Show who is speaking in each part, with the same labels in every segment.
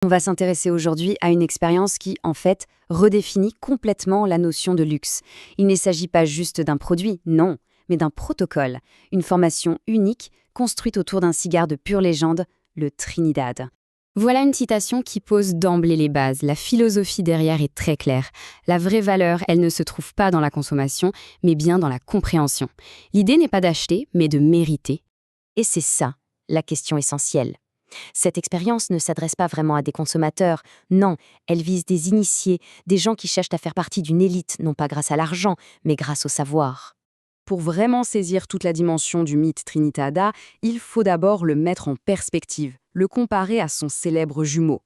Speaker 1: On va s'intéresser aujourd'hui à une expérience qui, en fait, redéfinit complètement la notion de luxe. Il ne s'agit pas juste d'un produit, non, mais d'un protocole, une formation unique construite autour d'un cigare de pure légende, le Trinidad. Voilà une citation qui pose d'emblée les bases. La philosophie derrière est très claire. La vraie valeur, elle ne se trouve pas dans la consommation, mais bien dans la compréhension. L'idée n'est pas d'acheter, mais de mériter. Et c'est ça, la question essentielle. Cette expérience ne s'adresse pas vraiment à des consommateurs, non, elle vise des initiés, des gens qui cherchent à faire partie d'une élite, non pas grâce à l'argent, mais grâce au savoir. Pour vraiment saisir toute la dimension du mythe Trinitada, il faut d'abord le mettre en perspective, le comparer à son célèbre jumeau.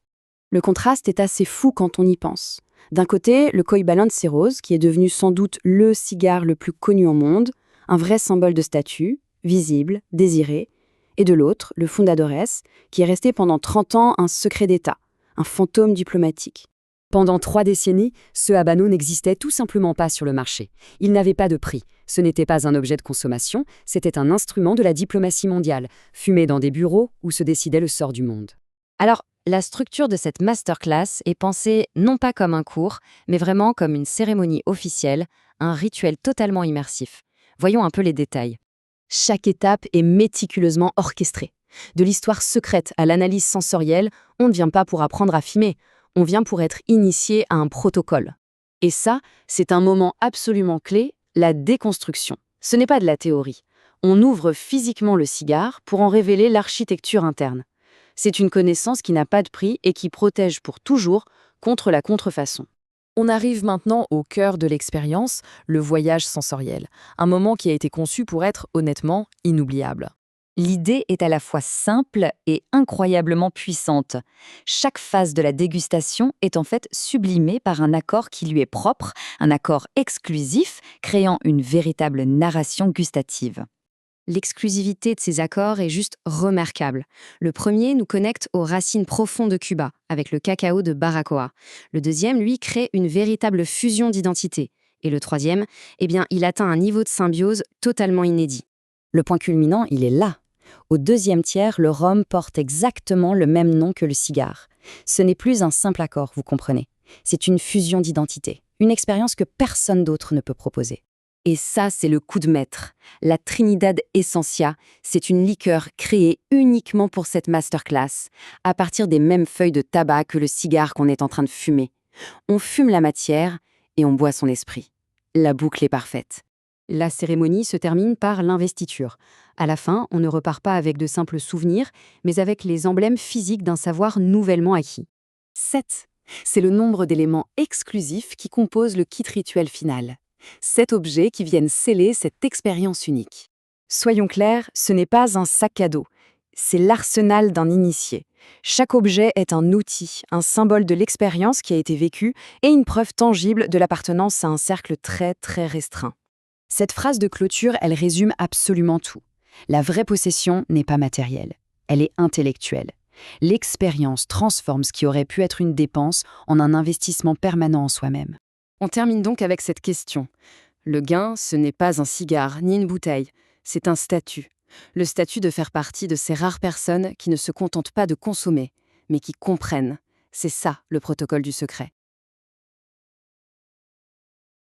Speaker 1: Le contraste est assez fou quand on y pense. D'un côté, le Koi Balanceiros, qui est devenu sans doute le cigare le plus connu au monde, un vrai symbole de statut, visible, désiré, et de l'autre, le Fundadores, qui est resté pendant 30 ans un secret d'État, un fantôme diplomatique. Pendant 3 décennies, ce habano n'existait tout simplement pas sur le marché. Il n'avait pas de prix. Ce n'était pas un objet de consommation, c'était un instrument de la diplomatie mondiale, fumé dans des bureaux où se décidait le sort du monde. Alors, la structure de cette masterclass est pensée non pas comme un cours, mais vraiment comme une cérémonie officielle, un rituel totalement immersif. Voyons un peu les détails. Chaque étape est méticuleusement orchestrée. De l'histoire secrète à l'analyse sensorielle, on ne vient pas pour apprendre à fumer, on vient pour être initié à un protocole. Et ça, c'est un moment absolument clé, la déconstruction. Ce n'est pas de la théorie. On ouvre physiquement le cigare pour en révéler l'architecture interne. C'est une connaissance qui n'a pas de prix et qui protège pour toujours contre la contrefaçon.
Speaker 2: On arrive maintenant au cœur de l'expérience, le voyage sensoriel, un moment qui a été conçu pour être, honnêtement, inoubliable.
Speaker 3: L'idée est à la fois simple et incroyablement puissante. Chaque phase de la dégustation est en fait sublimée par un accord qui lui est propre, un accord exclusif, créant une véritable narration gustative.
Speaker 1: L'exclusivité de ces accords est juste remarquable. Le premier nous connecte aux racines profondes de Cuba, avec le cacao de Baracoa. Le deuxième, lui, crée une véritable fusion d'identité. Et le troisième, eh bien, il atteint un niveau de symbiose totalement inédit. Le point culminant, il est là. Au deuxième tiers, le rhum porte exactement le même nom que le cigare. Ce n'est plus un simple accord, vous comprenez. C'est une fusion d'identité, une expérience que personne d'autre ne peut proposer. Et ça, c'est le coup de maître. La Trinidad Essentia, c'est une liqueur créée uniquement pour cette masterclass, à partir des mêmes feuilles de tabac que le cigare qu'on est en train de fumer. On fume la matière et on boit son esprit. La boucle est parfaite. La cérémonie se termine par l'investiture. À la fin, on ne repart pas avec de simples souvenirs, mais avec les emblèmes physiques d'un savoir nouvellement acquis. 7. C'est le nombre d'éléments exclusifs qui composent le kit rituel final. 7 objets qui viennent sceller cette expérience unique. Soyons clairs, ce n'est pas un sac à dos, c'est l'arsenal d'un initié. Chaque objet est un outil, un symbole de l'expérience qui a été vécue et une preuve tangible de l'appartenance à un cercle très très restreint. Cette phrase de clôture, elle résume absolument tout. La vraie possession n'est pas matérielle, elle est intellectuelle. L'expérience transforme ce qui aurait pu être une dépense en un investissement permanent en soi-même. On termine donc avec cette question. Le gain, ce n'est pas un cigare ni une bouteille, c'est un statut. Le statut de faire partie de ces rares personnes qui ne se contentent pas de consommer, mais qui comprennent. C'est ça le protocole du secret.